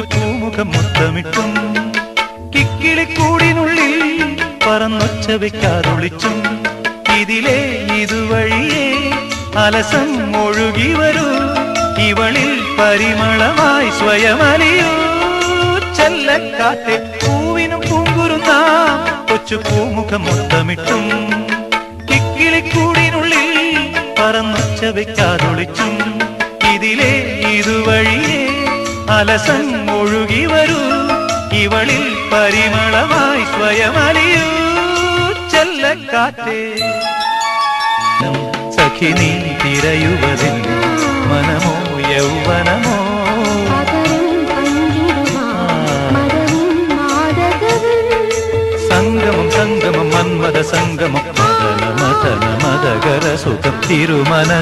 കൊച്ചു പൂമുഖം മുത്തമിട്ടും കിക്കിളിക്കൂടിനുള്ളിൽ പറന്നൊച്ച വെക്കാതൊളിച്ചും ഇതിലേ ഇതുവഴിയേ അലസം ഒഴുകി വരൂ ഇവളിൽ പരിമളമായി സ്വയമലിയൂ ചെല്ലക്കാറ്റെ പൂവിനും പൂങ്കുരുന്ന കൊച്ചു പൂമുഖം മുത്തമിട്ടും കിക്കിളിക്കൂടിനുള്ളിൽ പറന്നൊച്ച വെക്കാതൊളിച്ചും ഇതിലേ ഇതുവഴിയേ അലസം ഒഴുകി വരൂ ഇവളിൽ പരിമളമായി സ്വയമലിയൂ ചെല്ലക്കാറ്റേ സഖി നീ തിരയുവതിൽ മനമോ യൗവനമോ സംഗമം സംഗമം മന്മത സംഗമം മദന മദന മദകര സുഖം തിരുമന